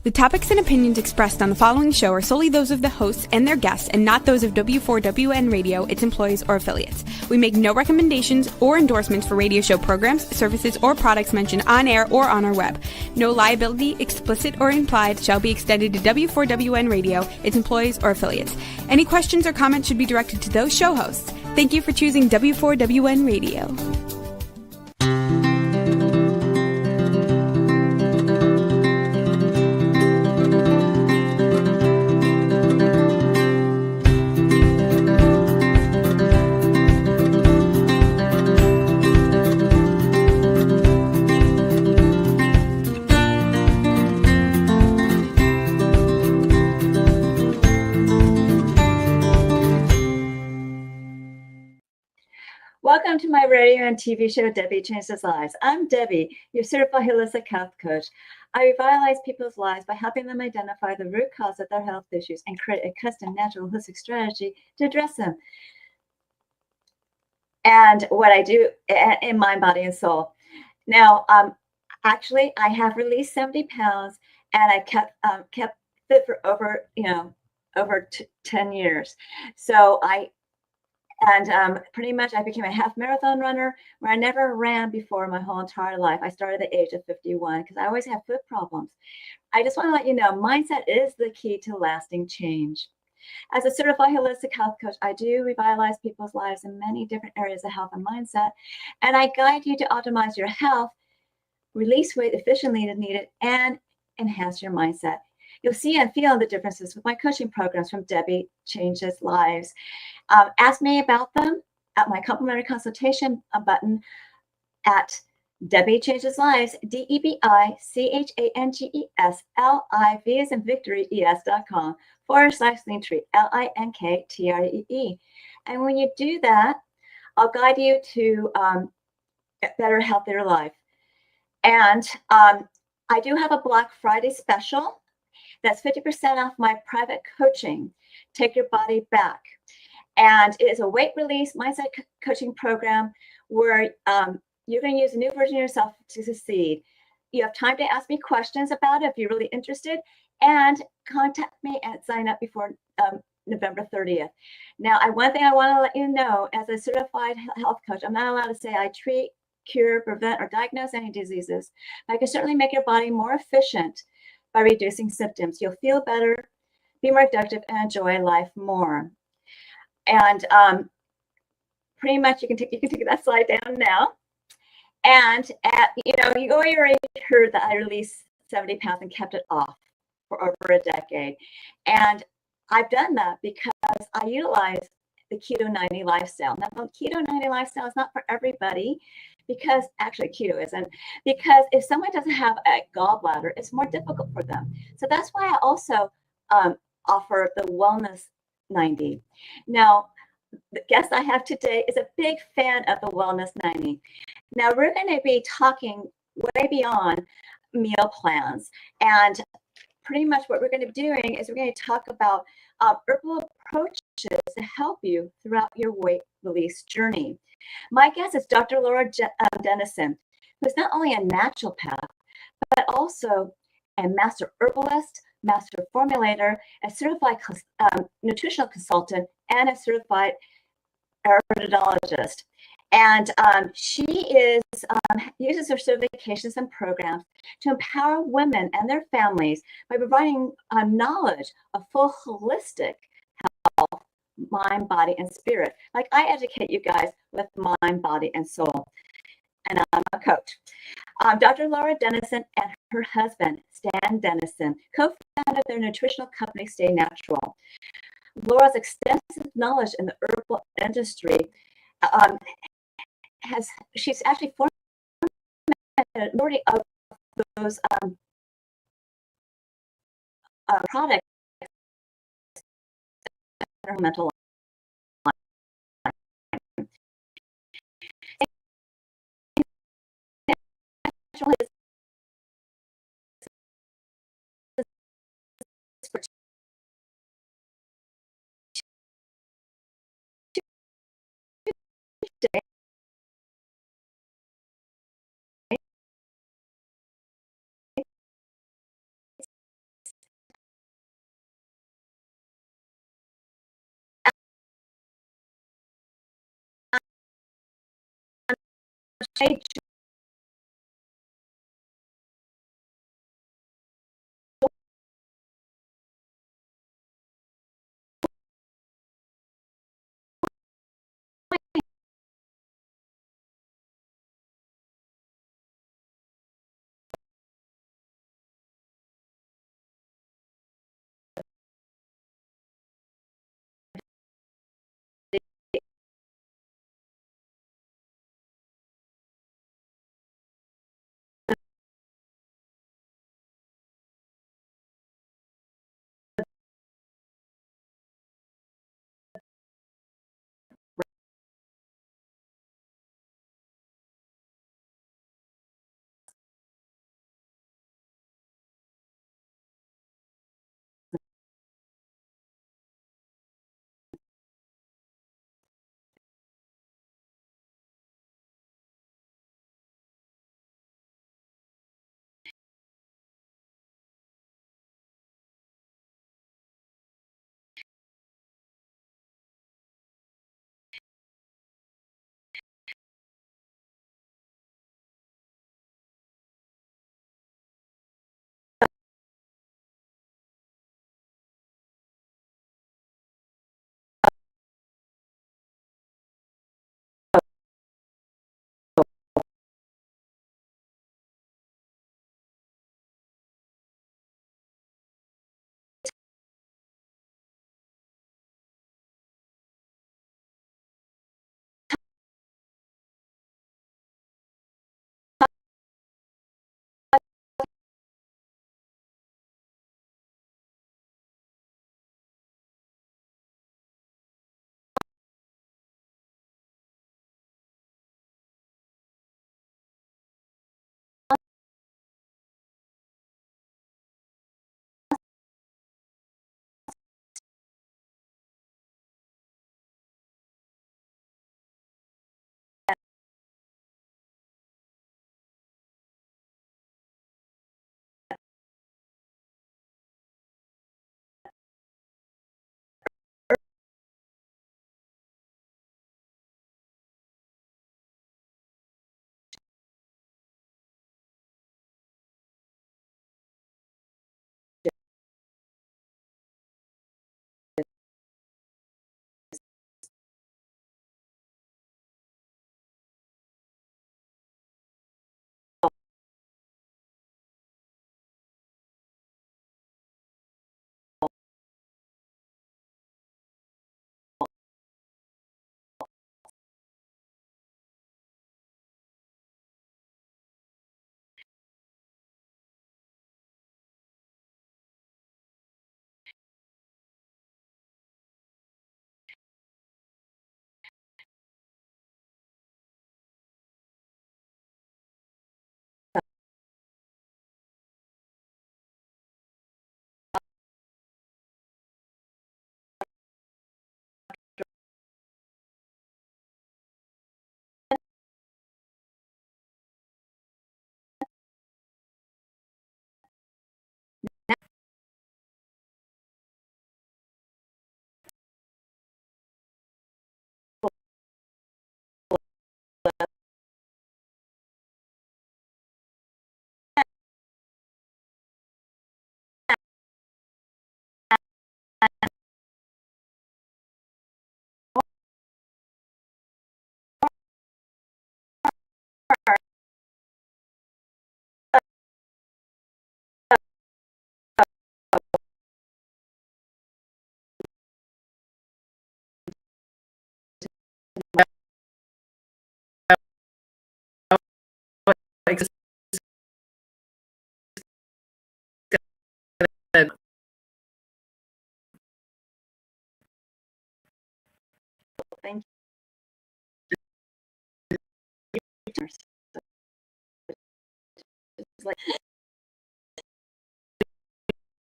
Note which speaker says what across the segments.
Speaker 1: The topics and opinions expressed on the following show are solely those of the hosts and their guests and not those of W4WN Radio, its employees, or affiliates. We make no recommendations or endorsements for radio show programs, services, or products mentioned on air or on our web. No liability, explicit or implied, shall be extended to W4WN Radio, its employees, or affiliates. Any questions or comments should be directed to those show hosts. Thank you for choosing W4WN Radio.
Speaker 2: Welcome to my radio and TV show, Debbie Changes Lives. I'm Debbie, your certified holistic health coach. I revitalize people's lives by helping them identify the root cause of their health issues and create a custom natural holistic strategy to address them. And what I do in mind, body, and soul. Now, actually, I have released 70 pounds, and I kept fit for over 10 years. So pretty much I became a half marathon runner where I never ran before my whole entire life. I started at the age of 51 because I always had foot problems. I just want to let you know, mindset is the key to lasting change. As a certified holistic health coach, I do revitalize people's lives in many different areas of health and mindset, and I guide you to optimize your health, release weight efficiently if needed, and enhance your mindset. You'll see and feel the differences with my coaching programs from Debbie Changes Lives. Ask me about them at my complimentary consultation button at Debbie Changes Lives, DebiChangesLives, as in victory, es.com/Linktree, LINKTREE. And when you do that, I'll guide you to a better, healthier life. And I do have a Black Friday special. That's 50% off my private coaching, Take Your Body Back. And it is a weight release mindset coaching program where you're going to use a new version of yourself to succeed. You have time to ask me questions about it if you're really interested, and contact me and sign up before November 30th. Now, one thing I want to let you know, as a certified health coach, I'm not allowed to say I treat, cure, prevent, or diagnose any diseases. But I can certainly make your body more efficient by reducing symptoms. You'll feel better, be more productive, and enjoy life more. And pretty much you can take that slide down now. And you already heard that I released 70 pounds and kept it off for over a decade. And I've done that because I utilize the Keto 90 lifestyle. Now, the Keto 90 lifestyle is not for everybody, because actually keto isn't, because if someone doesn't have a gallbladder, it's more difficult for them. So that's why I also offer the Wellness 90. Now, the guest I have today is a big fan of the Wellness 90. Now, we're going to be talking way beyond meal plans. And pretty much what we're going to be doing is we're going to talk about herbal approaches to help you throughout your weight release journey. My guest is Dr. Laura Dennison, who's not only a naturopath, but also a master herbalist, master formulator, a certified nutritional consultant, and a certified herbologist. And she uses her certifications and programs to empower women and their families by providing knowledge of full holistic health, mind, body, and spirit. Like I educate you guys with mind, body, and soul. And I'm a coach. Dr. Laura Dennison and her husband, Stan Dennison, co-founded their nutritional company, Stay Natural. Laura's extensive knowledge in the herbal industry she's actually formed a majority of those products in her mental life. Thank you.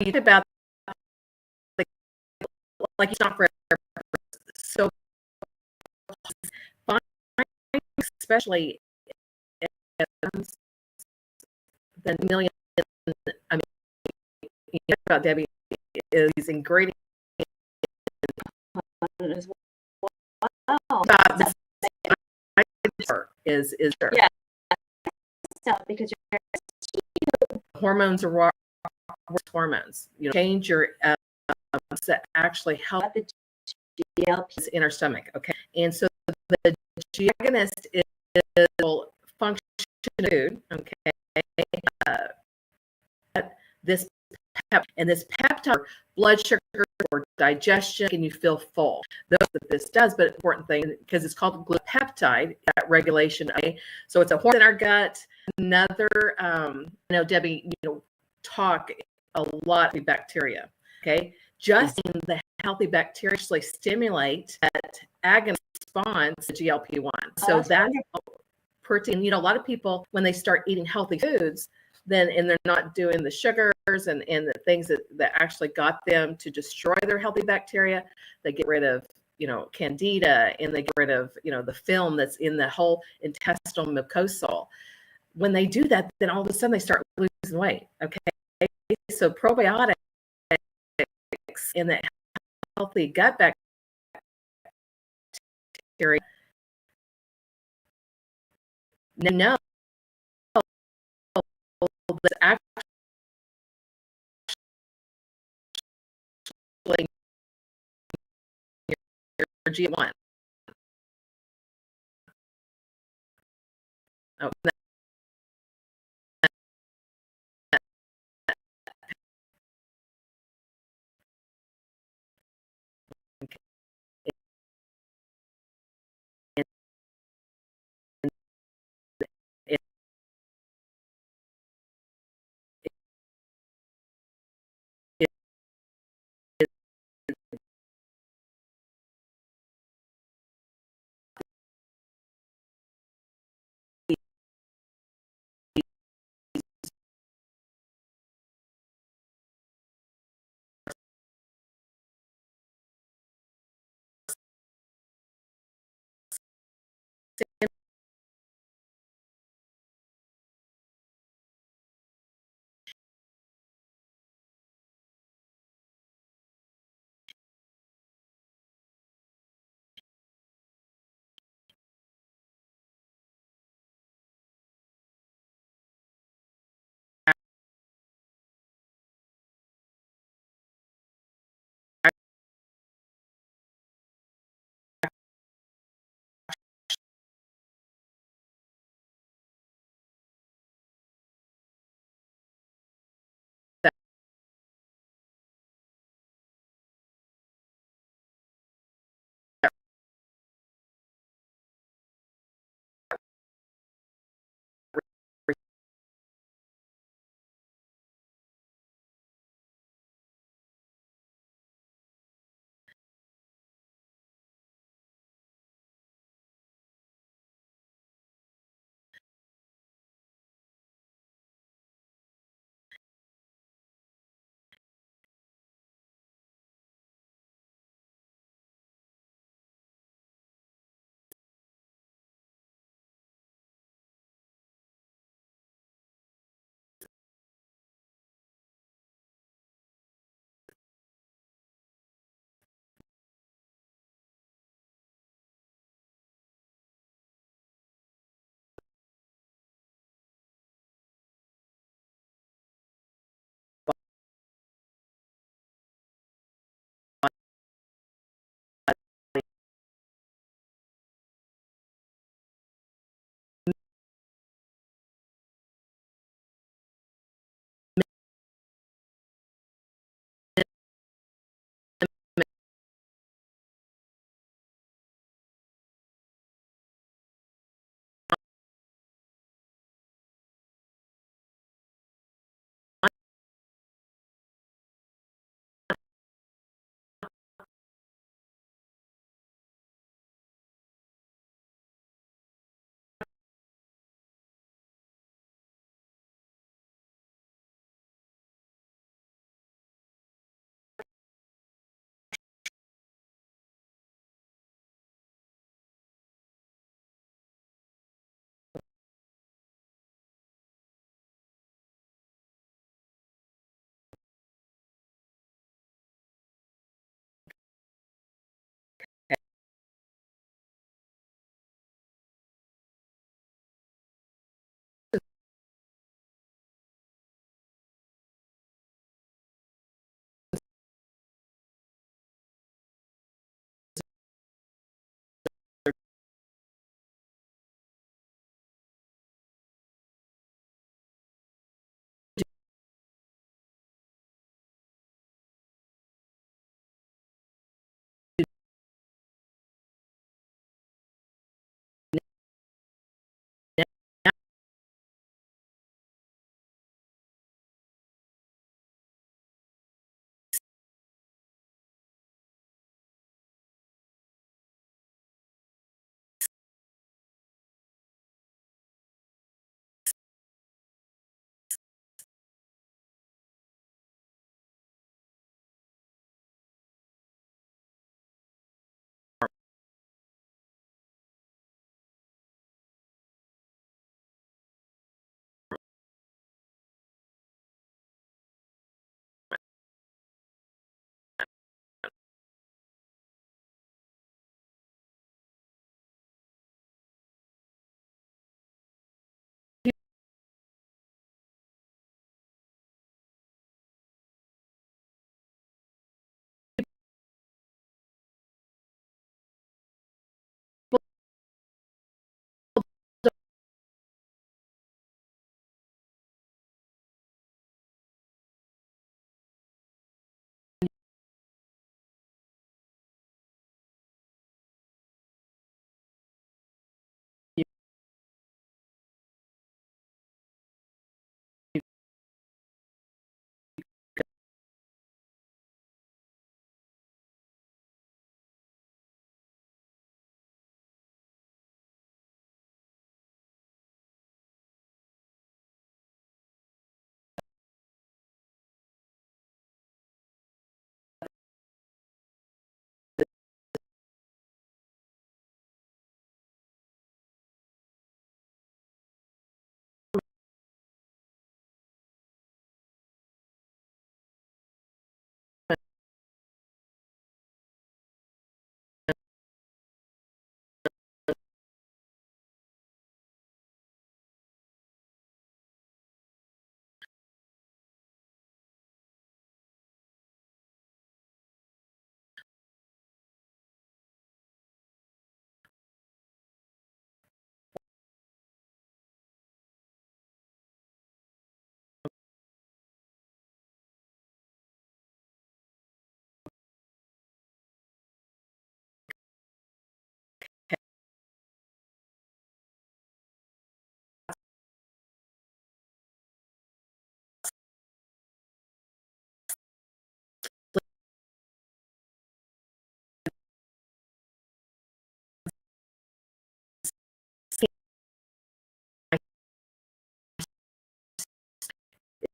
Speaker 2: It's
Speaker 3: about like you talk for so fine, especially the million. I mean, you know about Debbie is these ingredients
Speaker 2: as well.
Speaker 3: is
Speaker 2: Yeah. yourself because
Speaker 3: hormones are hormones. Change your that actually help
Speaker 2: the GLP
Speaker 3: in our stomach. Okay, and so the G agonist will function in food. Okay, this peptide, blood sugar or digestion, and you feel full. That's what this does, but important thing because it's called glutapeptide regulation. Okay? So it's a hormone in our gut. Another, Debbie, talk a lot of bacteria. Okay, just in the healthy bacteria actually stimulate that agonist response to GLP-1. So that's protein. A lot of people when they start eating healthy foods, and they're not doing the sugars and the things that actually got them to destroy their healthy bacteria. They get rid of, candida, and they get rid of, the film that's in the whole intestinal mucosal. When they do that, then all of a sudden they start losing weight. Okay. So probiotics in that healthy gut bacteria know that actually your G1. Oh,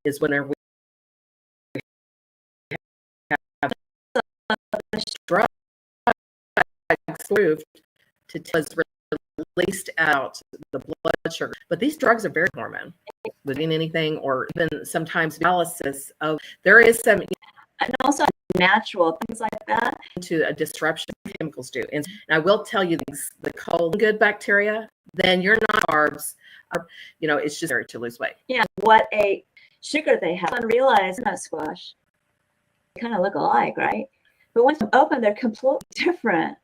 Speaker 3: is whenever we have drugs approved to released out the blood sugar. But these drugs are very hormone within anything, or even sometimes analysis of there is some,
Speaker 2: and also natural things like that,
Speaker 3: to a disruption chemicals do. And I will tell you things, the cold good bacteria, then you're not carbs, it's just to lose weight.
Speaker 2: Yeah, what a sugar they have. Unrealized nut squash. They kind of look alike, right? But once you open, they're completely different.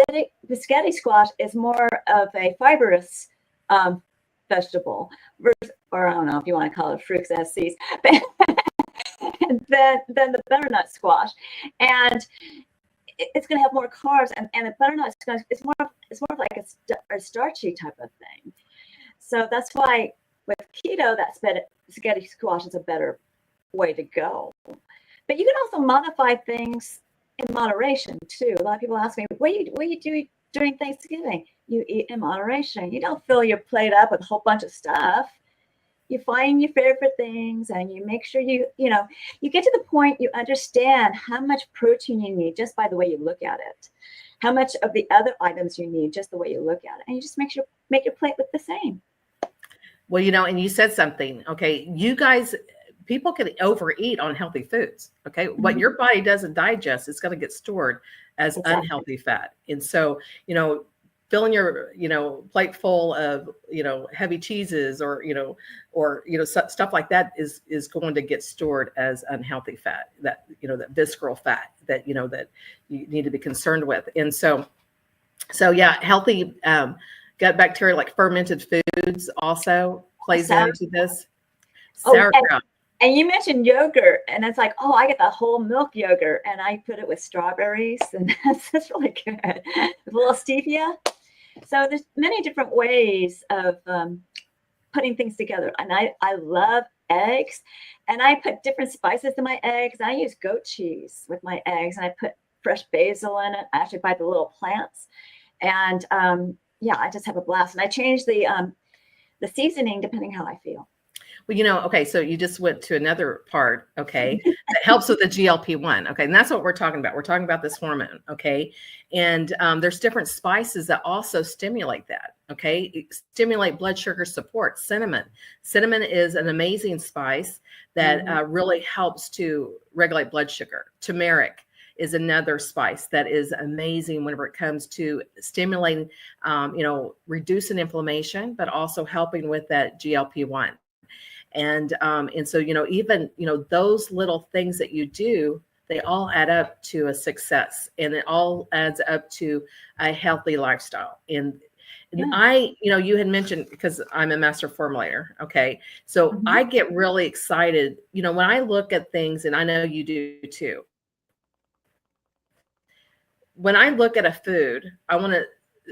Speaker 2: The spaghetti squash is more of a fibrous vegetable, or I don't know if you want to call it fruit because it has seeds, than the butternut squash, and it's going to have more carbs. And the butternut squash is more of like a starchy type of thing. So that's why with keto, that spaghetti squash is a better way to go. But you can also modify things in moderation too. A lot of people ask me, what do you do during Thanksgiving? You eat in moderation. You don't fill your plate up with a whole bunch of stuff. You find your favorite things and you make sure you get to the point you understand how much protein you need just by the way you look at it, how much of the other items you need just the way you look at it, and you just make your plate look the same.
Speaker 3: Well, and you said something, okay, you guys, people can overeat on healthy foods. Okay. Mm-hmm. What your body doesn't digest, it's going to get stored as unhealthy fat. And so, filling your, plate full of, heavy cheeses or stuff like that is going to get stored as unhealthy fat, that, that visceral fat that, that you need to be concerned with. And so yeah, healthy gut bacteria like fermented foods also plays into this. Sauerkraut.
Speaker 2: And you mentioned yogurt, and it's like, I get the whole milk yogurt, and I put it with strawberries, and that's really good. With a little stevia. So there's many different ways of putting things together. And I love eggs, and I put different spices in my eggs. I use goat cheese with my eggs, and I put fresh basil in it. I actually buy the little plants, and I just have a blast. And I change the seasoning depending how I feel.
Speaker 3: Well, okay, so you just went to another part, okay, that helps with the GLP-1, okay, and that's what we're talking about. We're talking about this hormone, okay, and there's different spices that also stimulate that, okay, stimulate blood sugar support. Cinnamon is an amazing spice that really helps to regulate blood sugar. Turmeric is another spice that is amazing whenever it comes to stimulating, reducing inflammation, but also helping with that GLP-1. And so, even, those little things that you do, they all add up to a success, and it all adds up to a healthy lifestyle. And you had mentioned, because I'm a master formulator. Okay. So I get really excited, when I look at things, and I know you do too. When I look at a food,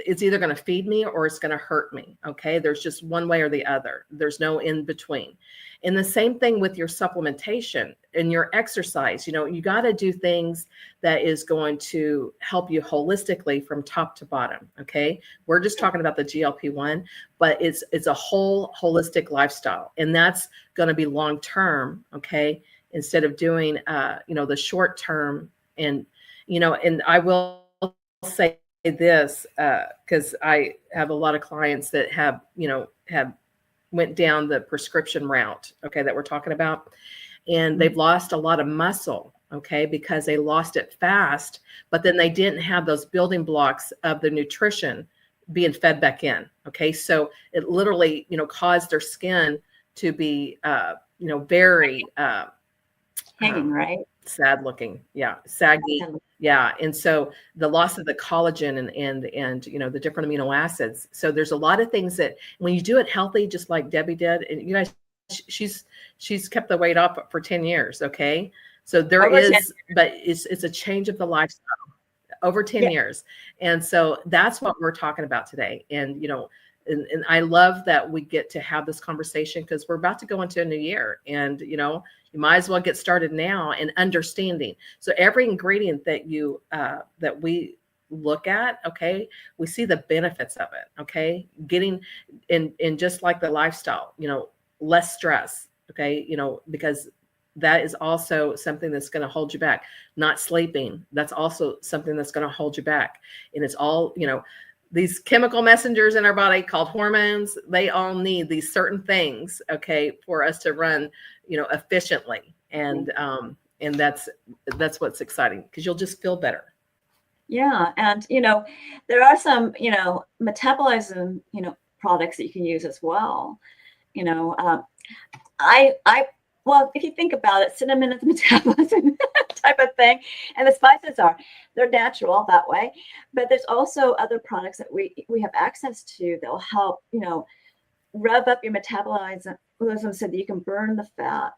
Speaker 3: it's either going to feed me or it's going to hurt me. Okay. There's just one way or the other. There's no in between. And the same thing with your supplementation and your exercise. You got to do things that is going to help you holistically from top to bottom. Okay. We're just talking about the GLP-1, but it's a whole holistic lifestyle, and that's going to be long-term. Okay. Instead of doing, the short term. And I will say this, because I have a lot of clients that have went down the prescription route, okay, that we're talking about, and they've lost a lot of muscle, okay, because they lost it fast, but then they didn't have those building blocks of the nutrition being fed back in. Okay. So it literally, caused their skin to be, very,
Speaker 2: hanging, right?
Speaker 3: Sad looking. Yeah. Saggy. Yeah. And so the loss of the collagen and the different amino acids. So there's a lot of things that when you do it healthy, just like Debbie did, and you guys, she's kept the weight off for 10 years. Okay. So there is, but it's a change of the lifestyle over 10 years. And so that's what we're talking about today. And, and I love that we get to have this conversation, because we're about to go into a new year, and, you might as well get started now and understanding. So every ingredient that that we look at, okay, we see the benefits of it. Okay. Getting in just like the lifestyle, less stress. Okay. Because that is also something that's going to hold you back. Not sleeping. That's also something that's going to hold you back. And it's all, these chemical messengers in our body called hormones, they all need these certain things, okay, for us to run, efficiently. And that's what's exciting, because you'll just feel better.
Speaker 2: Yeah. And, there are some, metabolism, products that you can use as well. Well, if you think about it, cinnamon is a metabolism type of thing, and the spices they're natural that way. But there's also other products that we have access to that will help, rev up your metabolism so that you can burn the fat.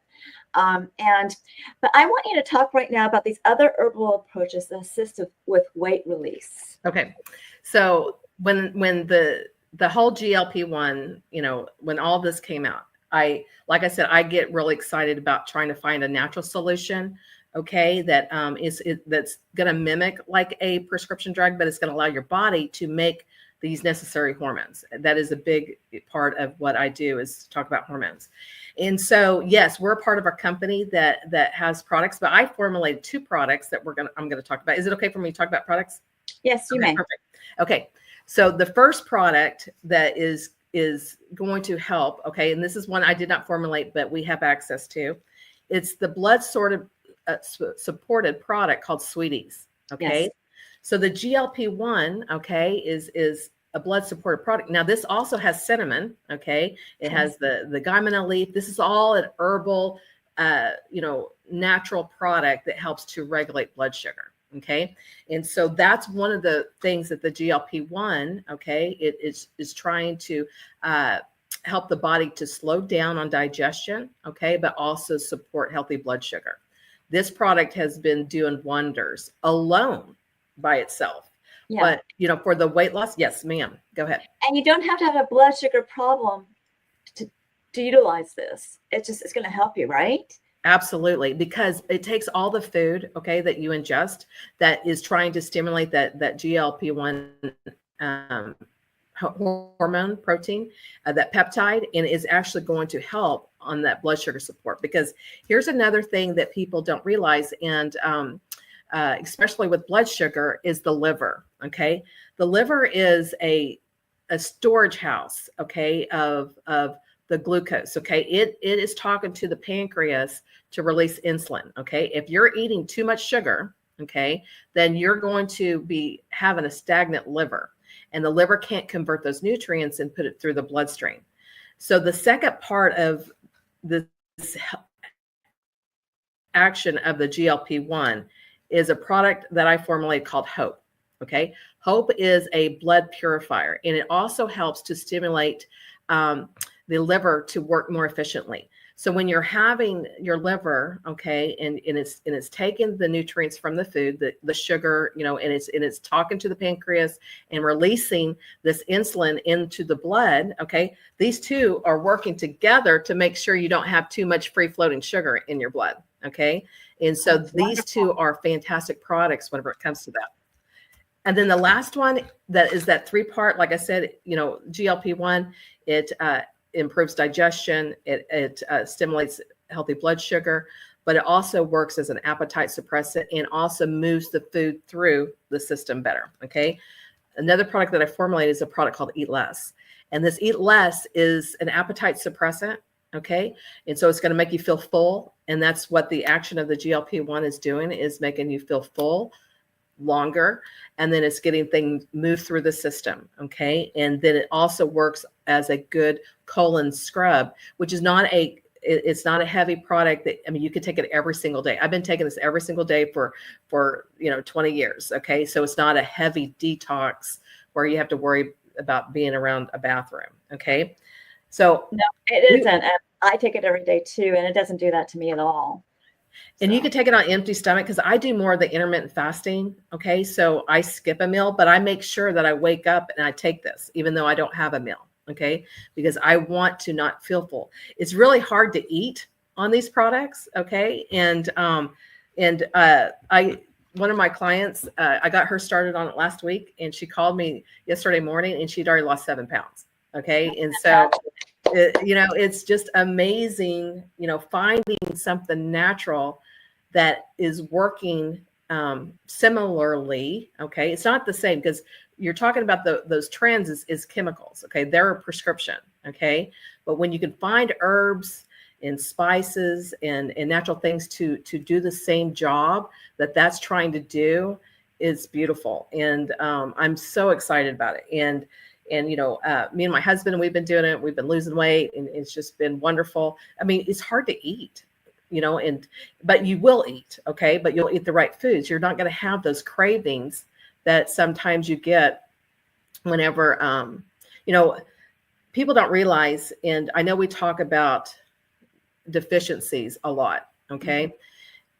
Speaker 2: But I want you to talk right now about these other herbal approaches that assist with weight release.
Speaker 3: Okay, so when the whole GLP-1, when all this came out, like I said, I get really excited about trying to find a natural solution, okay, that that's going to mimic like a prescription drug, but it's going to allow your body to make these necessary hormones. That is a big part of what I do, is talk about hormones. And so, yes, we're a part of our company that has products, but I formulated 2 products that I'm going to talk about. Is it okay for me to talk about products?
Speaker 2: Yes, you may.
Speaker 3: Perfect. Okay. So the first product that is going to help, okay, and this is one I did not formulate, but we have access to. It's the blood supported product called Sweeties. Okay. Yes. So the GLP-1, okay, is a blood supported product. Now this also has cinnamon. Okay. It has the guaiana leaf. This is all an herbal, natural product that helps to regulate blood sugar. Okay. And so that's one of the things that the GLP-1, okay, it is trying to help the body to slow down on digestion, okay, but also support healthy blood sugar. This product has been doing wonders alone by itself. Yeah. But, for the weight loss, yes, ma'am, go ahead.
Speaker 2: And you don't have to have a blood sugar problem to utilize this. It's going to help you, right?
Speaker 3: Absolutely, because it takes all the food, okay, that you ingest that is trying to stimulate that GLP-1 hormone protein, that peptide, and is actually going to help on that blood sugar support. Because here's another thing that people don't realize, and especially with blood sugar, is the liver. Okay, the liver is a storage house, okay, of the glucose. Okay, it is talking to the pancreas to release insulin. Okay, if you're eating too much sugar, okay, then you're going to be having a stagnant liver, and the liver can't convert those nutrients and put it through the bloodstream. So the second part of this action of the GLP-1 is a product that I formulated called Hope. Okay, Hope is a blood purifier, and it also helps to stimulate the liver to work more efficiently. So when you're having your liver, okay, and it's taking the nutrients from the food, the sugar, and it's talking to the pancreas and releasing this insulin into the blood, okay, these two are working together to make sure you don't have too much free floating sugar in your blood, okay? And so these two are fantastic products whenever it comes to that. And then the last one that is that 3-part, like I said, GLP-1, it improves digestion, it stimulates healthy blood sugar, but it also works as an appetite suppressant and also moves the food through the system better. Okay. Another product that I formulated is a product called Eat Less. And this Eat Less is an appetite suppressant. Okay. And so it's going to make you feel full. And that's what the action of the GLP-1 is doing, is making you feel full longer, and then it's getting things moved through the system. Okay. And then it also works as a good colon scrub, which is it's not a heavy product that, you could take it every single day. I've been taking this every single day for 20 years. Okay. So it's not a heavy detox where you have to worry about being around a bathroom. Okay. So
Speaker 2: no, it isn't. And I take it every day too, and it doesn't do that to me at all.
Speaker 3: And you can take it on empty stomach, because I do more of the intermittent fasting. Okay. So I skip a meal, but I make sure that I wake up and I take this, even though I don't have a meal. Okay. Because I want to not feel full. It's really hard to eat on these products. Okay. And one of my clients, I got her started on it last week, and she called me yesterday morning, and she'd already lost 7 pounds. Okay. And so It's just amazing, finding something natural that is working similarly. Okay. It's not the same because you're talking about those trends is chemicals. Okay. They're a prescription. Okay. But when you can find herbs and spices and natural things to do the same job that's trying to do, is beautiful. And I'm so excited about it. And me and my husband, we've been doing it. We've been losing weight, and it's just been wonderful. I mean, it's hard to eat, but you will eat, okay? But you'll eat the right foods. You're not going to have those cravings that sometimes you get whenever, people don't realize, and I know we talk about deficiencies a lot, okay? Mm-hmm.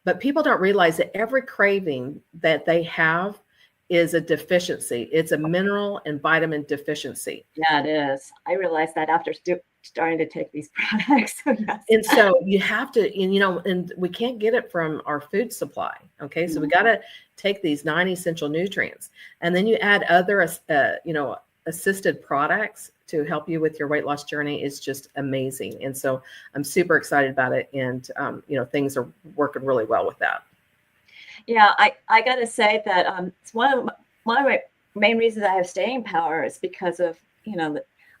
Speaker 3: But people don't realize that every craving that they have is a deficiency. It's a mineral and vitamin deficiency.
Speaker 2: Yeah, it is. I realized that after starting to take these products. So yes.
Speaker 3: And so you have to, and we can't get it from our food supply. Okay. So we got to take these 9 essential nutrients, and then you add other, assisted products to help you with your weight loss journey. Is just amazing. And so I'm super excited about it. And, things are working really well with that.
Speaker 2: Yeah, I got to say that it's one of my main reasons I have staying power is because of,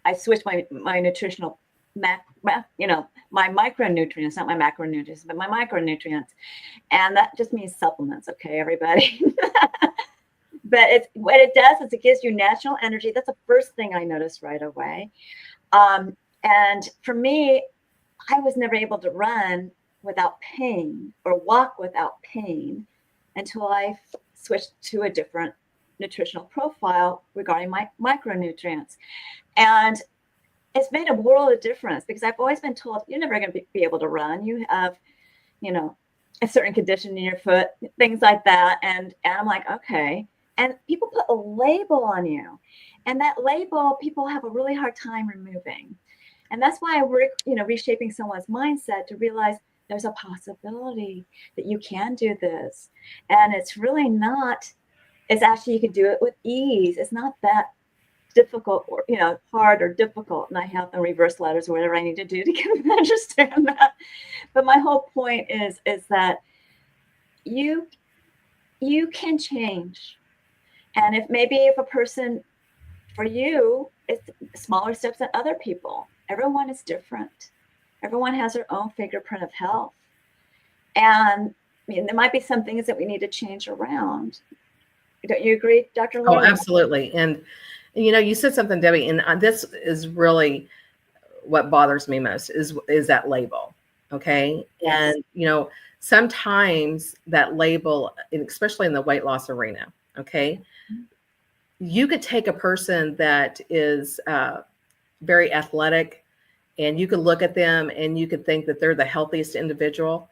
Speaker 2: I switched my nutritional, my micronutrients, not my macronutrients, but my micronutrients. And that just means supplements. Okay, everybody. But what it does is it gives you natural energy. That's the first thing I noticed right away. And for me, I was never able to run without pain or walk without pain until I switched to a different nutritional profile regarding my micronutrients. And it's made a world of difference because I've always been told you're never going to be able to run. You have, a certain condition in your foot, things like that. And I'm like, okay. And people put a label on you. And that label, people have a really hard time removing. And that's why I work, reshaping someone's mindset to realize there's a possibility that you can do this. And it's really not, it's actually, you can do it with ease. It's not that difficult or, hard or difficult. And I have the reverse letters or whatever I need to do to get them to understand that. But my whole point is that you can change. And if a person, for you, it's smaller steps than other people. Everyone is different. Everyone has their own fingerprint of health. And there might be some things that we need to change around. Don't you agree, Dr. Lee?
Speaker 3: Oh, absolutely. And, you said something, Debbie, and this is really what bothers me most is that label. Okay. Yes. And, sometimes that label, especially in the weight loss arena, okay, you could take a person that is very athletic, and you could look at them and you could think that they're the healthiest individual,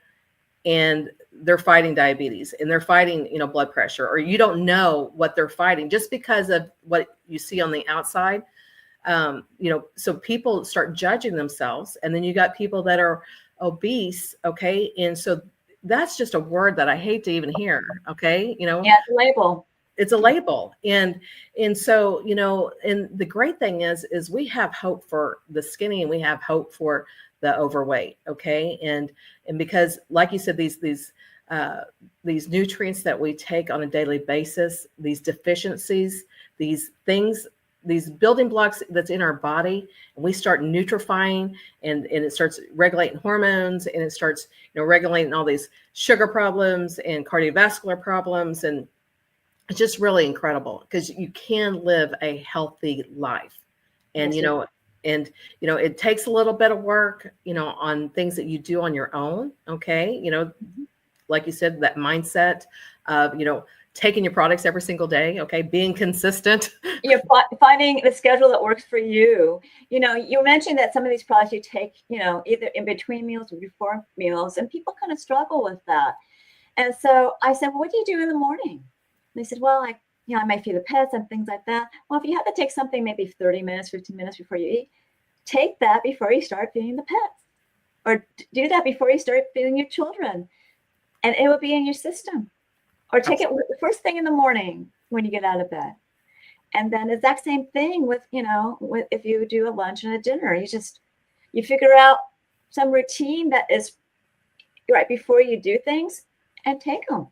Speaker 3: and they're fighting diabetes and they're fighting, blood pressure, or you don't know what they're fighting just because of what you see on the outside. So people start judging themselves, and then you got people that are obese. Okay. And so that's just a word that I hate to even hear. Okay.
Speaker 2: Yeah, it's a label.
Speaker 3: It's a label. And so, and the great thing is we have hope for the skinny, and we have hope for the overweight. Okay. And because, like you said, these nutrients that we take on a daily basis, these deficiencies, these things, these building blocks that's in our body, and we start nutrifying, and it starts regulating hormones, and it starts, regulating all these sugar problems and cardiovascular problems. And it's just really incredible because you can live a healthy life. And,
Speaker 2: Yes,
Speaker 3: it takes a little bit of work, on things that you do on your own. Okay. Like you said, that mindset of, taking your products every single day. Okay. Being consistent.
Speaker 2: You're finding the schedule that works for you. You mentioned that some of these products you take, either in between meals or before meals, and people kind of struggle with that. And so I said, well, what do you do in the morning? And they said, well, I might feed the pets and things like that. Well, if you have to take something maybe 30 minutes, 15 minutes before you eat, take that before you start feeding the pets, or do that before you start feeding your children, and it will be in your system. Or take it the first thing in the morning when you get out of bed. And then the exact same thing with if you do a lunch and a dinner, you just You figure out some routine that is right before you do things and take them.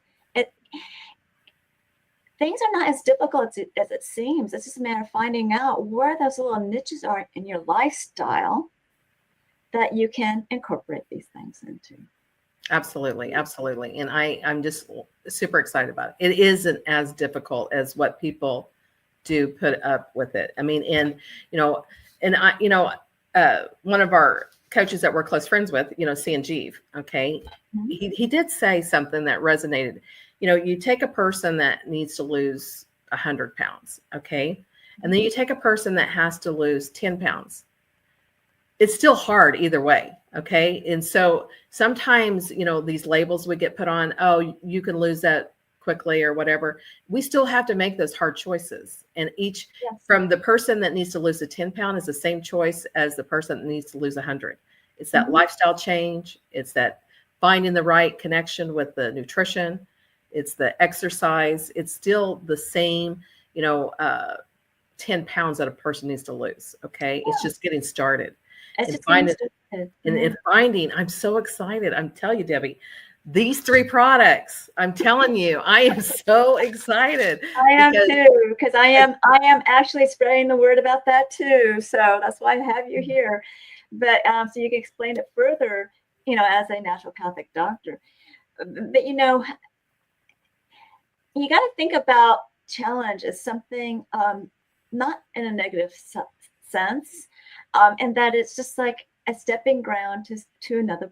Speaker 2: Things are not as difficult as it seems. It's just a matter of finding out where those little niches are in your lifestyle that you can incorporate these things into.
Speaker 3: Absolutely. Absolutely. And I'm just super excited about it. It isn't as difficult as what people do put up with it. I mean, and, one of our coaches that we're close friends with, Sanjeev, okay, he did say something that resonated. You take a person that needs to lose 100 pounds, okay, and then you take a person that has to lose 10 pounds. It's still hard either way, okay? And so sometimes, these labels we get put on, oh, you can lose that quickly or whatever. We still have to make those hard choices. And from the person that needs to lose the 10 pound is the same choice as the person that needs to lose 100. It's that lifestyle change. It's that finding the right connection with the nutrition. It's the exercise. It's still the same, 10 pounds that a person needs to lose. Okay. Yeah. It's just getting started. Finding, I'm so excited. I'm telling you, Debbie, these 3 products, I'm telling you, I am so excited.
Speaker 2: I am too, because I am actually spreading the word about that too. So that's why I have you here. But so you can explain it further, as a naturopathic doctor. But you got to think about challenge as something not in a negative sense, and that it's just like a stepping ground to another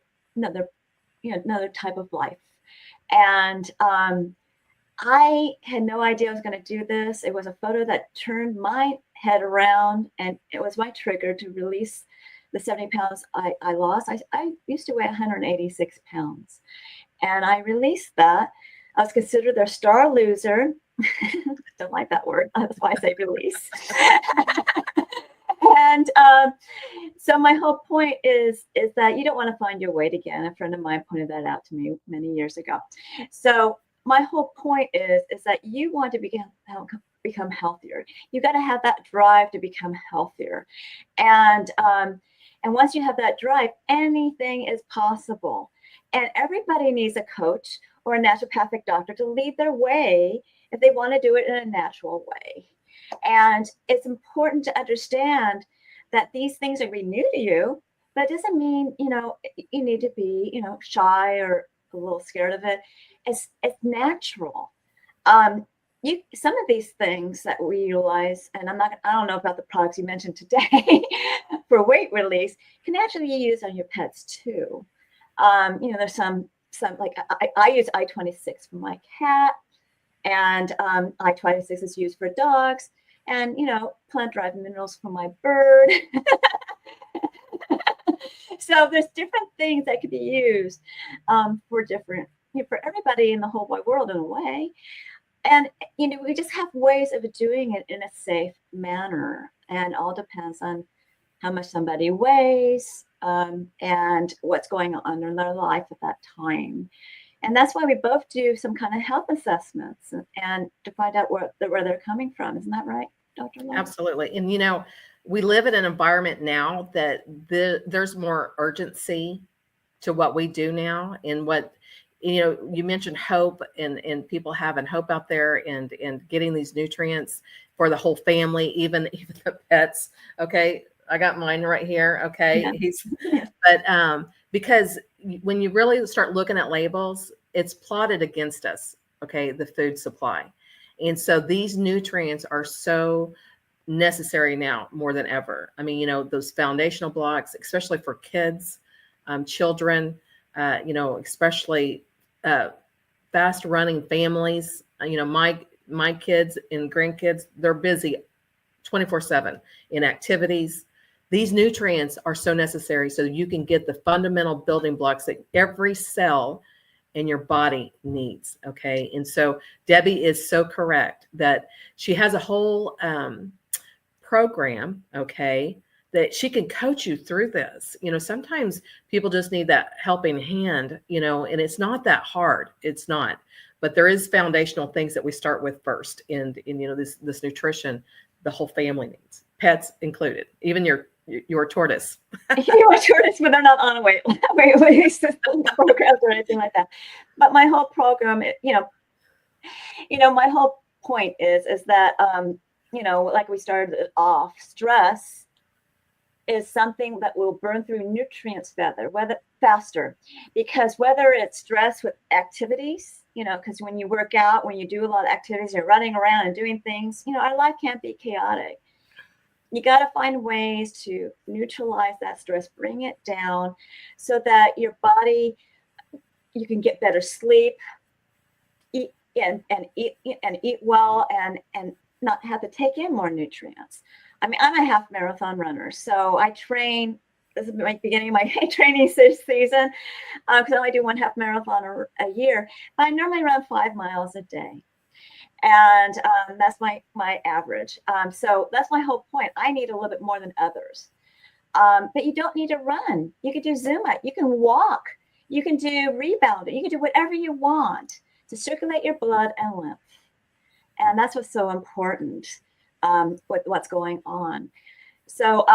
Speaker 2: type of life. And I had no idea I was going to do this. It was a photo that turned my head around, and it was my trigger to release the 70 pounds I lost. I used to weigh 186 pounds, and I released that. I was considered their star loser. Don't like that word. That's why I say release. And so my whole point is that you don't want to find your weight again. A friend of mine pointed that out to me many years ago. So my whole point is that you want to become healthier. You got to have that drive to become healthier. And once you have that drive, anything is possible. And everybody needs a coach or a naturopathic doctor to lead their way if they want to do it in a natural way. And it's important to understand that these things are new to you, but it doesn't mean, you need to be, shy or a little scared of it. It's natural. Some of these things that we utilize, and I don't know about the products you mentioned today for weight release, can actually be used on your pets too. There's some like I use I-26 for my cat, and I-26 is used for dogs, and plant-derived minerals for my bird. So there's different things that could be used for everybody in the whole wide world in a way. And we just have ways of doing it in a safe manner, and all depends on how much somebody weighs and what's going on in their life at that time. And that's why we both do some kind of health assessments and to find out where they're coming from. Isn't that right, Dr. Love?
Speaker 3: Absolutely. And, we live in an environment now that there's more urgency to what we do now, and what, you mentioned hope and people having hope out there and getting these nutrients for the whole family, even the pets. Okay. I got mine right here. Okay. Yeah. But because when you really start looking at labels, it's plotted against us. Okay. The food supply. And so these nutrients are so necessary now more than ever. I mean, those foundational blocks, especially for kids, children, especially fast running families. My kids and grandkids, they're busy 24/7 in activities. These nutrients are so necessary so you can get the fundamental building blocks that every cell in your body needs. Okay. And so Debbie is so correct that she has a whole program, okay, that she can coach you through this. Sometimes people just need that helping hand, and it's not that hard. It's not, but there is foundational things that we start with first. And this nutrition, the whole family needs, pets included, even your your tortoise.
Speaker 2: You are tortoise, but they're not on a weight programs or anything like that. But my whole program, my whole point is that like we started off, stress is something that will burn through nutrients faster, because whether it's stress with activities, because when you work out, when you do a lot of activities, you're running around and doing things, our life can't be chaotic. You got to find ways to neutralize that stress, bring it down so that your body, you can get better sleep, eat well, and not have to take in more nutrients. I mean, I'm a half marathon runner, so I train. This is my beginning of my training season, because I only do one half marathon a year. But I normally run 5 miles a day, and that's my average. So that's my whole point. I need a little bit more than others, but you don't need to run. You can do Zumba. You can walk. You can do rebounding. You can do whatever you want to circulate your blood and lymph, and that's what's so important. With what's going on. So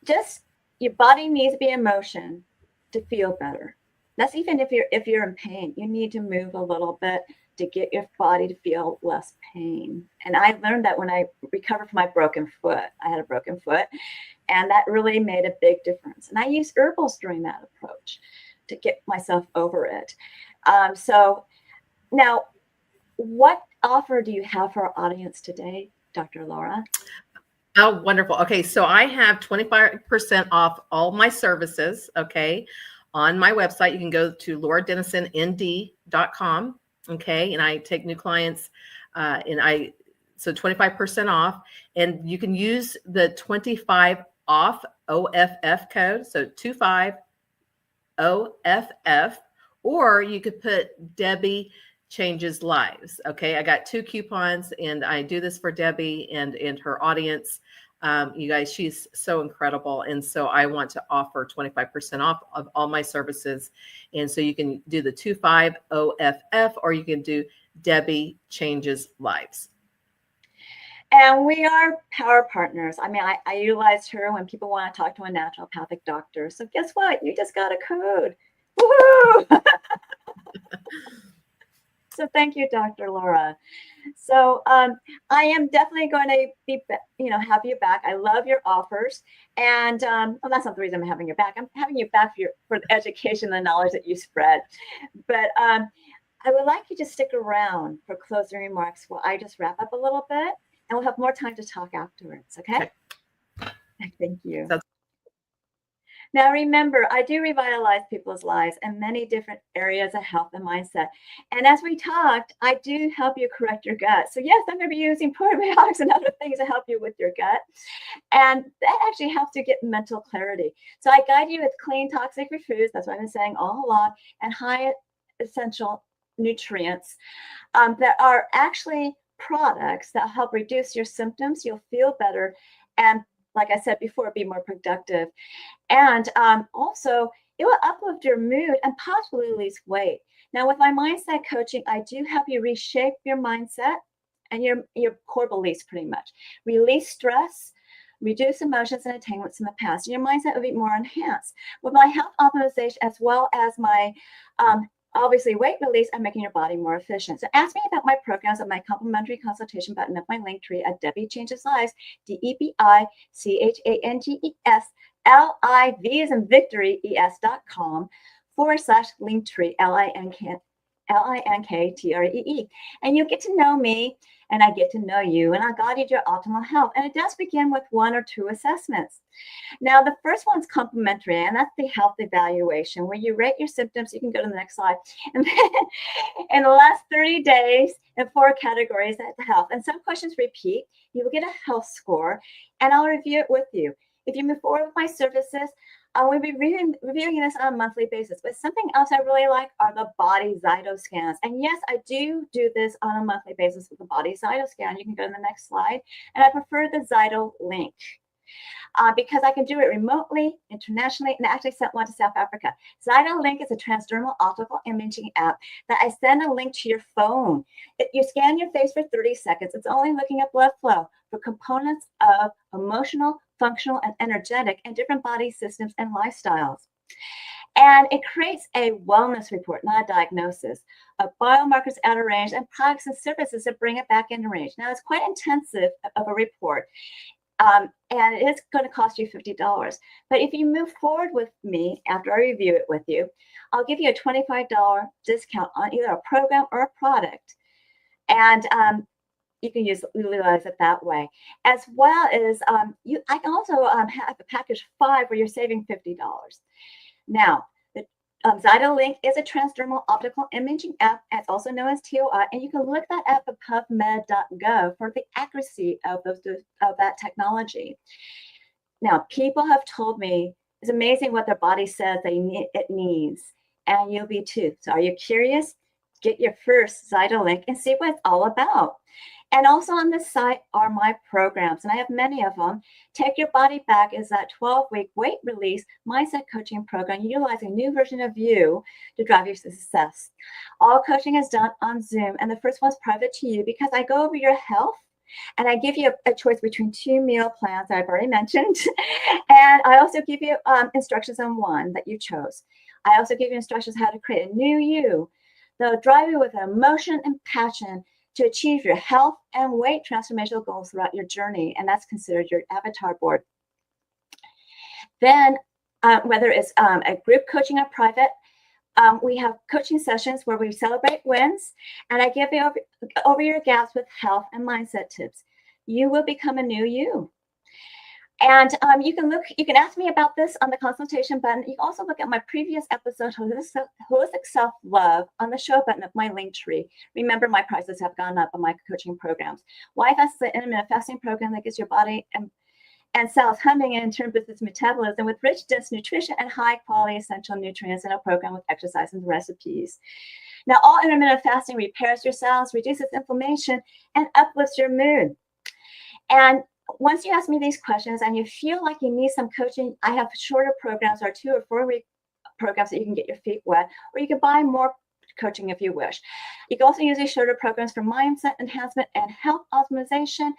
Speaker 2: just your body needs to be in motion to feel better. That's even if you're in pain, you need to move a little bit to get your body to feel less pain. And I learned that when I recovered from my broken foot. I had a broken foot, and that really made a big difference. And I used herbals during that approach to get myself over it. So now, what offer do you have for our audience today, Dr. Laura?
Speaker 3: Oh, wonderful. Okay, so I have 25% off all my services, okay, on my website. You can go to lauradennison.com, okay, and I take new clients, so 25% off, and you can use the 25 off OFF code, so 25 OFF, or you could put Debi Changes Lives. Okay, I got 2 coupons, and I do this for Debi and her audience. You guys, she's so incredible, and so I want to offer 25% off of all my services. And so you can do the 25 OFF, or you can do Debi Changes Lives.
Speaker 2: And we are power partners. I mean, I utilized her when people want to talk to a naturopathic doctor. So guess what? You just got a code. Woohoo! So thank you, Dr. Laura. So I am definitely going to be, have you back. I love your offers, and well, that's not the reason I'm having you back. I'm having you back for the education and the knowledge that you spread. But I would like you to stick around for closing remarks while I just wrap up a little bit, and we'll have more time to talk afterwards. Okay? Thank you. Now, remember, I do revitalize people's lives in many different areas of health and mindset. And as we talked, I do help you correct your gut. So yes, I'm going to be using probiotics and other things to help you with your gut. And that actually helps you get mental clarity. So I guide you with clean, toxic-free foods. That's what I've been saying all along, and high essential nutrients that are actually products that help reduce your symptoms. You'll feel better, and like I said before, be more productive. And also, it will uplift your mood and possibly release weight. Now, with my mindset coaching, I do help you reshape your mindset and your core beliefs pretty much. Release stress, reduce emotions and entanglements in the past. And your mindset will be more enhanced. With my health optimization, as well as my obviously weight release, I'm making your body more efficient. So ask me about my programs at my complimentary consultation button of my link tree at Debi Changes Lives, DebiChangesLives, as in victory, es.com/linktree, LINKTREE. And you'll get to know me, and I get to know you, and I'll guide you to your optimal health. And it does begin with 1 or 2 assessments. Now, the first one's complimentary, and that's the health evaluation, where you rate your symptoms. You can go to the next slide. And then in the last 30 days, in 4 categories, that's health. And some questions repeat. You will get a health score, and I'll review it with you. If you move forward with my services, we'll be reviewing this on a monthly basis. But something else I really like are the body Zyto scans. And yes, I do this on a monthly basis with the body Zyto scan. You can go to the next slide. And I prefer the Zyto link because I can do it remotely, internationally, and I actually sent one to South Africa. Zyto Link is a transdermal optical imaging app that I send a link to your phone. You scan your face for 30 seconds. It's only looking at blood flow for components of emotional, functional, and energetic in different body systems and lifestyles. And it creates a wellness report, not a diagnosis, of biomarkers out of range and products and services that bring it back into range. Now, it's quite intensive of a report, and it's going to cost you $50. But if you move forward with me after I review it with you, I'll give you a $25 discount on either a program or a product. And you can utilize it that way, as well as I can also have a package 5 where you're saving $50. Now, the ZytoLink is a transdermal optical imaging app, it's also known as TOI, and you can look that up at pubmed.gov for the accuracy of that technology. Now, people have told me it's amazing what their body says it needs, and you'll be too. So are you curious? Get your first ZytoLink and see what it's all about. And also on this site are my programs, and I have many of them. Take Your Body Back is that 12-week weight release mindset coaching program utilizing a new version of you to drive your success. All coaching is done on Zoom, and the first one's private to you because I go over your health, and I give you a choice between 2 meal plans that I've already mentioned. And I also give you instructions on one that you chose. I also give you instructions how to create a new you. They'll drive you with emotion and passion to achieve your health and weight transformational goals throughout your journey, and that's considered your avatar board. Then, whether it's a group coaching or private, we have coaching sessions where we celebrate wins, and I give you over your gaps with health and mindset tips. You will become a new you. And you can ask me about this on the consultation button. You can also look at my previous episode, Holistic Self-Love, on the show button of my link tree. Remember, my prices have gone up on my coaching programs. Why Fast is an intermittent fasting program that gets your body and cells humming in terms of its metabolism with rich, dense nutrition and high-quality essential nutrients in a program with exercise and recipes. Now, all intermittent fasting repairs your cells, reduces inflammation, and uplifts your mood. And once you ask me these questions and you feel like you need some coaching, I have shorter programs or 2 or 4 week programs that you can get your feet wet, or you can buy more coaching if you wish. You can also use these shorter programs for mindset enhancement and health optimization.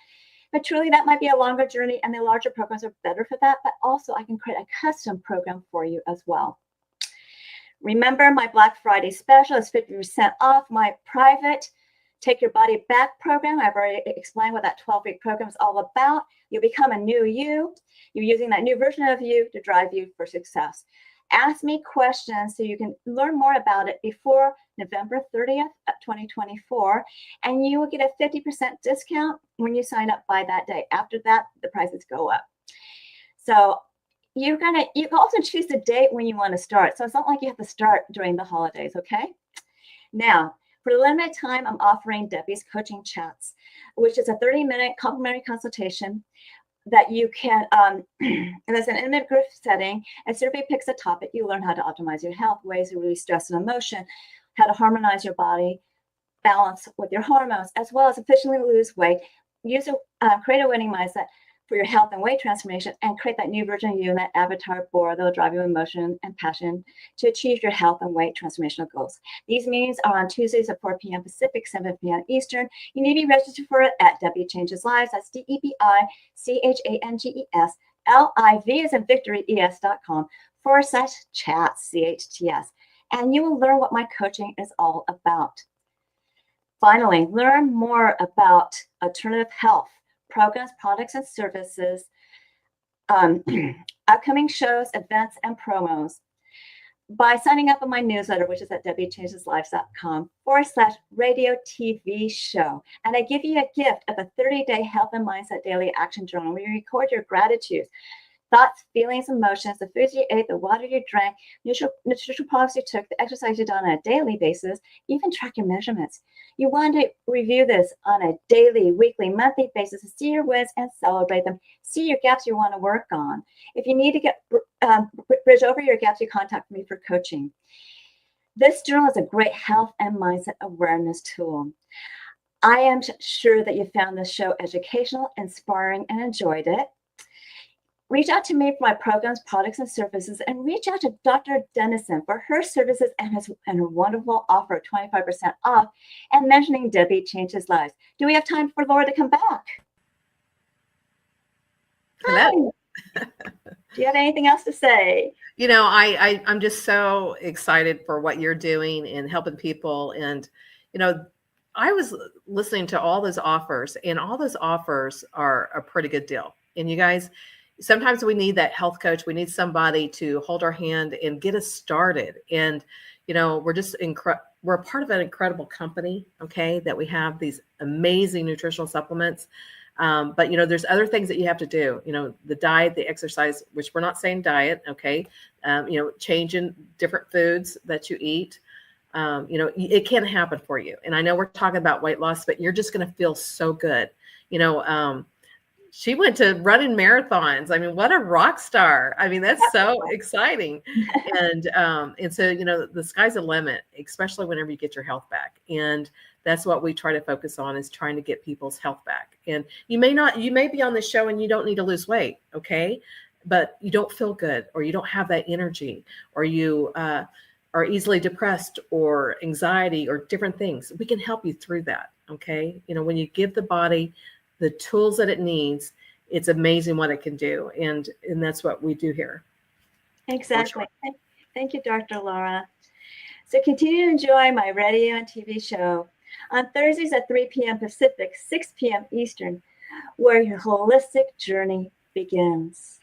Speaker 2: But truly, that might be a longer journey, and the larger programs are better for that. But also, I can create a custom program for you as well. Remember, my Black Friday special is 50% off my private Take Your Body Back program. I've already explained what that 12-week program is all about. You'll become a new you. You're using that new version of you to drive you for success. Ask me questions so you can learn more about it before November 30th of 2024, and you will get a 50% discount when you sign up by that day. After that, the prices go up. So you can also choose the date when you want to start. So it's not like you have to start during the holidays, okay? Now, for a limited time, I'm offering Debi's Coaching Chats, which is a 30-minute complimentary consultation that you can, and it's an intimate group setting. A survey picks a topic. You learn how to optimize your health, ways to release stress and emotion, how to harmonize your body, balance with your hormones, as well as efficiently lose weight, create a winning mindset for your health and weight transformation, and create that new version of you in that avatar board that will drive you emotion and passion to achieve your health and weight transformational goals. These meetings are on Tuesdays at 4 p.m. Pacific, 7 p.m. Eastern. You need to be registered for it at Debi Changes Lives. That's DEBICHANGES as in Victory, ES.com/chats, CHTS. And you will learn what my coaching is all about. Finally, learn more about alternative health programs, products, and services, upcoming shows, events, and promos by signing up on my newsletter, which is at debichangeslives.com/radio TV show. And I give you a gift of a 30-day health and mindset daily action journal where you record your gratitudes, thoughts, feelings, emotions, the foods you ate, the water you drank, nutritional products you took, the exercise you done on a daily basis, even track your measurements. You want to review this on a daily, weekly, monthly basis to see your wins and celebrate them. See your gaps you want to work on. If you need to get bridge over your gaps, you contact me for coaching. This journal is a great health and mindset awareness tool. I am sure that you found this show educational, inspiring, and enjoyed it. Reach out to me for my programs, products, and services, and reach out to Dr. Dennison for her services and her wonderful offer of 25% off and mentioning Debi Changes Lives. Do we have time for Laura to come back?
Speaker 3: Hello.
Speaker 2: Do you have anything else to say?
Speaker 3: You know, I'm just so excited for what you're doing and helping people. And, you know, I was listening to all those offers, and all those offers are a pretty good deal. And you guys, sometimes we need that health coach. We need somebody to hold our hand and get us started. And, you know, we're a part of an incredible company, okay, that we have these amazing nutritional supplements. But, you know, there's other things that you have to do, you know, the diet, the exercise, which we're not saying diet. Okay. You know, changing different foods that you eat. You know, it can happen for you. And I know we're talking about weight loss, but you're just going to feel so good. You know, she went to running marathons. I mean, what a rock star. I mean, that's so exciting. And so, you know, the sky's the limit, especially whenever you get your health back. And that's what we try to focus on, is trying to get people's health back. And you may be on the show and you don't need to lose weight. Okay. But you don't feel good, or you don't have that energy, or you, are easily depressed, or anxiety, or different things. We can help you through that. Okay. You know, when you give the body the tools that it needs, it's amazing what it can do. And that's what we do here.
Speaker 2: Exactly. Thank you, Dr. Laura. So continue to enjoy my radio and TV show on Thursdays at 3 p.m. Pacific, 6 p.m. Eastern, where your holistic journey begins.